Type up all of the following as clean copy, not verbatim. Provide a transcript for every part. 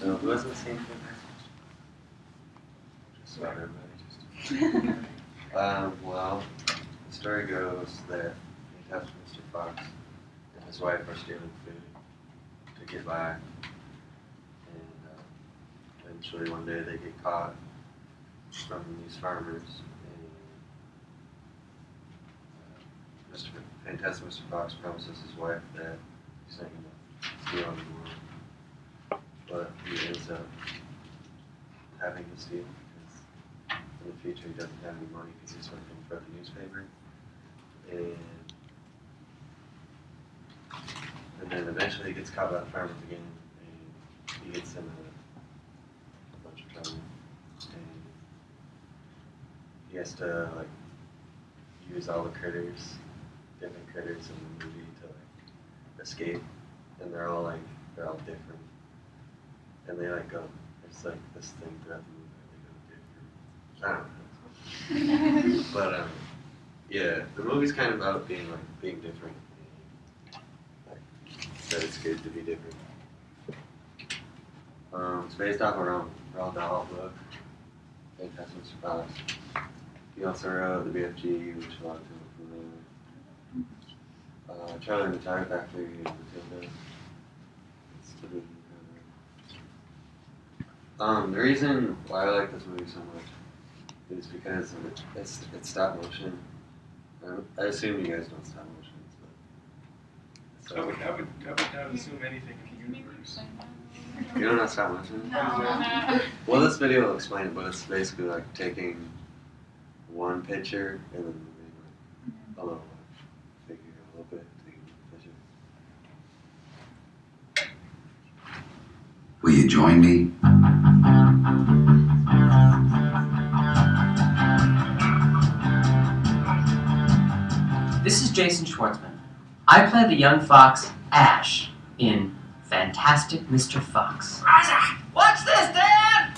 So who hasn't seen Fantasic? Just about everybody. Well, the story goes that Mr. Fox and his wife are stealing food to get by, and eventually one day they get caught from these farmers, and Fantastic Mr. Fox promises his wife that he's not going to steal anymore, but he ends up having to steal because in the future he doesn't have any money because he's working for the newspaper, and then eventually he gets caught by the farmers again, and he gets in a bunch of trouble, and he has to like use all the different critters in the movie to like escape, and they're all different, and they like go. It's like this thing throughout the movie. They go different. I don't know. But yeah, the movie's kind of about being different. That it's good to be different. It's based off a Roald Dahl book, Fantastic Mr. Fox. He also wrote The BFG, which a lot of people are familiar with. Charlie and the Chocolate Factory and Matilda. It's the movie. The reason why I like this movie so much is because it's stop motion. I assume you guys don't stop motion. So. I would not assume anything in the universe. You don't know stop motion? No. Well, this video will explain it, but it's basically like taking one picture and then moving like a little figure a little bit, taking a picture. Will you join me? This is Jason Schwartzman. I play the young fox, Ash, in Fantastic Mr. Fox. Isaac, what's this, Dad?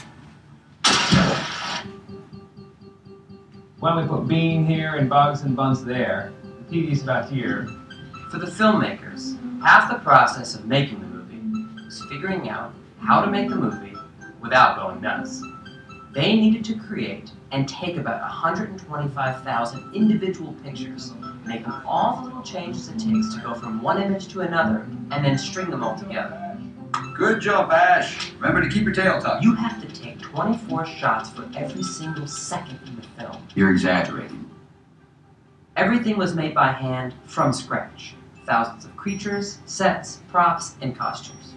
Why don't we put Bean here and Bugs and Buns there? The TV's about here. For the filmmakers, half the process of making the movie was figuring out how to make the movie without going nuts. They needed to create and take about 125,000 individual pictures, making all the little changes it takes to go from one image to another, and then string them all together. Good job, Ash. Remember to keep your tail tucked. You have to take 24 shots for every single second in the film. You're exaggerating. Everything was made by hand from scratch. Thousands of creatures, sets, props, and costumes.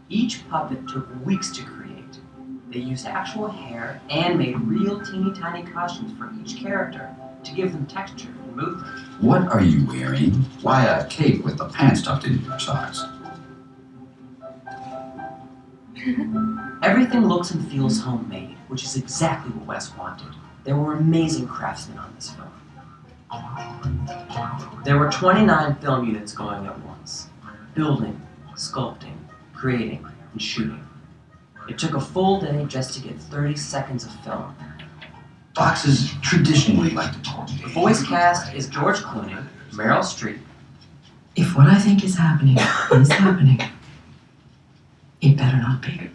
Each puppet took weeks to create. They used actual hair and made real teeny tiny costumes for each character to give them texture and movement. What are you wearing? Why a cape with the pants tucked into your socks? Everything looks and feels homemade, which is exactly what Wes wanted. There were amazing craftsmen on this film. There were 29 film units going at once, building, sculpting, creating, and shooting. It took a full day just to get 30 seconds of film. Foxes traditionally like to talk. The voice cast is George Clooney, Meryl Streep, If what I think is happening is happening, it better not be.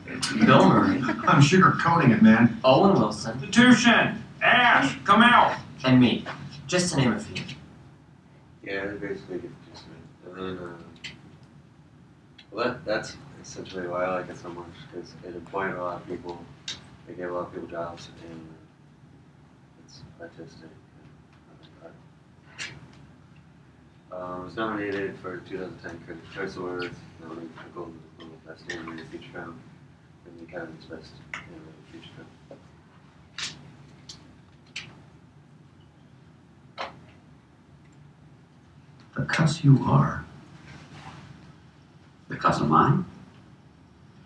Bill Murray, I'm sugarcoating it, man. Owen Wilson, Institution! Ash, come out! and me, just to name a few. Yeah, they basically get the gist of it. And then, well, that's essentially why I like it so much, because it employed a lot of people, it gave a lot of people jobs, and it's artistic. It was nominated for 2010 Critics' Choice Awards, nominated for Golden Globe Best Animated Feature Film, and the Academy's Best Animated Feature Film. The cuss you are. The cuss of mine?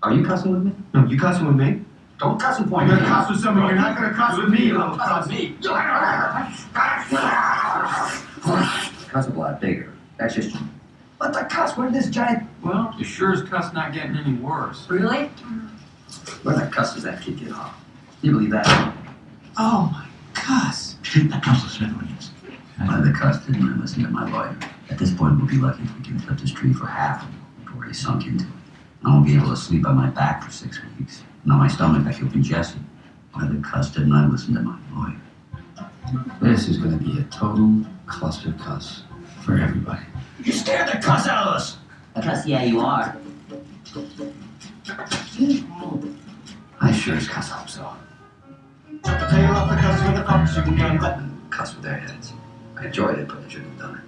Are you cussing with me? No, you cussing with me? Don't cuss and point You're at me. gonna cuss with somebody, you're not gonna cuss with me, you little cuss. me. Cuss a lot bigger. That's just... But the cuss, where this giant... Well, you sure as cuss not getting any worse. Really? Where the cuss does that kid get off? You believe that? Oh my cuss. That comes with smithereens. Why the cuss didn't listen to my lawyer. At this point, we'll be lucky if we can flip this tree for half. We've already sunk into it. I won't be able to sleep on my back for 6 weeks. And on my stomach, I feel congested. Why the cuss didn't I listen to my lawyer? This is going to be a total cluster cuss for everybody. You scared the cuss out of us! I trust, yeah, you are. I sure as cuss hope so. Chop the tail off the cuss with a cock shooting gun, but Cuss with their heads. I enjoyed it, but I shouldn't have done it.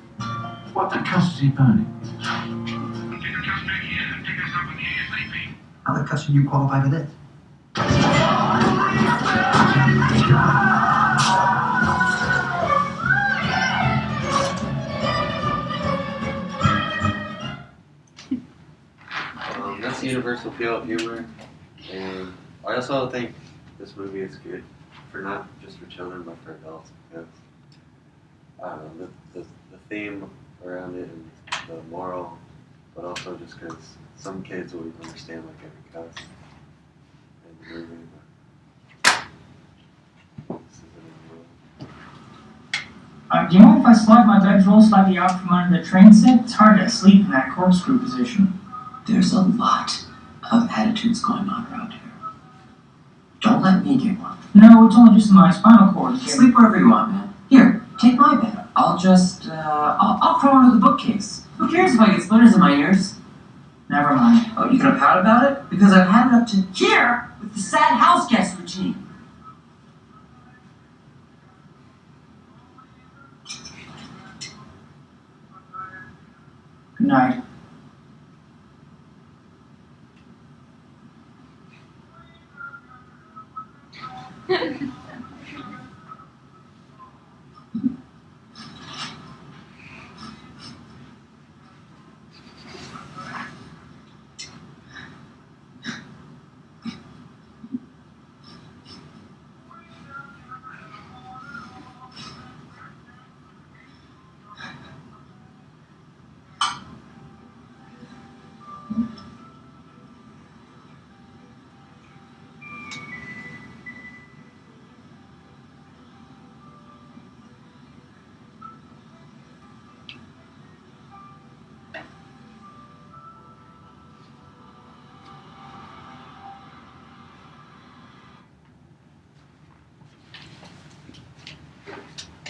what the cuss is he burning? How the cuss did you qualify for this? That's the universal appeal of humor, and I also think this movie is good for not just for children but for adults because I don't know the theme around it and the moral, but also just because some kids will understand like every cuss in the movie. But this isn't in the movie. Do you know if I slide my bedroll slightly out from under the train set, it's hard to sleep in that corkscrew position. There's a lot of attitudes going on around here. Don't let me get one. No, it's only just my spinal cord. Sleep wherever you want, man. Here, take my bed. I'll crawl under the bookcase. Who cares if I get splinters in my ears? Never mind. Oh, you gonna pout about it? Because I've had it up to here with the sad house guest routine. Good night.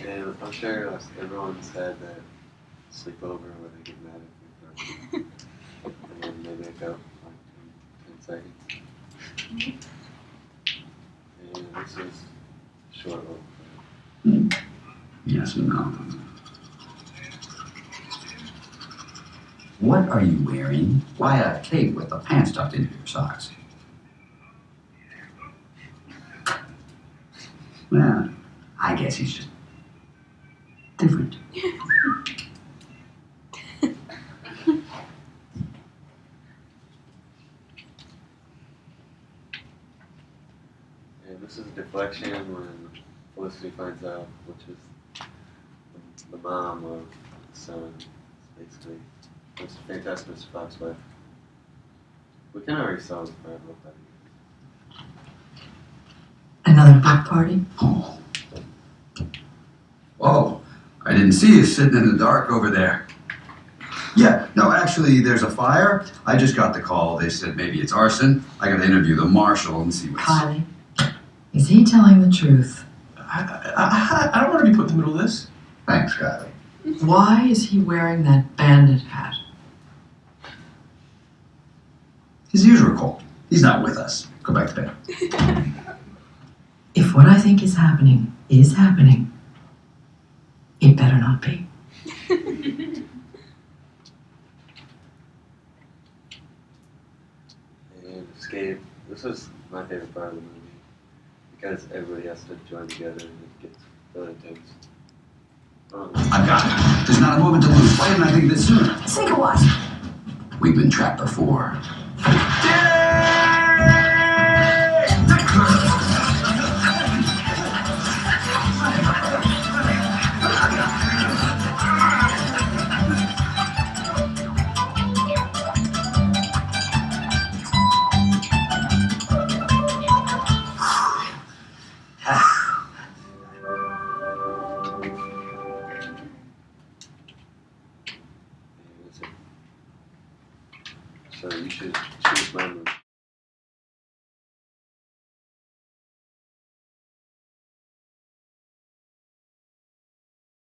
And I'm sure everyone said that sleepover where they get mad at me and then they make up like in 10 seconds. And this is short little. Yes and no. What are you wearing? Why a cape with the pants tucked into your socks? Well, I guess he's just different. And this is a deflection when Felicity finds out, which is the mom of the son. It's basically, it's Fantastic Mr. Fox's wife. We kind of already saw the part of that. Another block party? Oh. Whoa, I didn't see you sitting in the dark over there. Yeah, no, actually, there's a fire. I just got the call. They said maybe it's arson. I gotta interview the marshal and see what's... Kylie, is he telling the truth? I don't want to be put in the middle of this. Thanks, Kylie. Why is he wearing that bandit hat? His ears were cold. He's not with us. Go back to bed. If what I think is happening, it better not be. And escape. This is my favorite part of the movie because everybody has to join together and it gets really intense. I've got it. There's not a moment to lose. Why didn't I think of this sooner? Think of what? We've been trapped before. So you should choose my movie.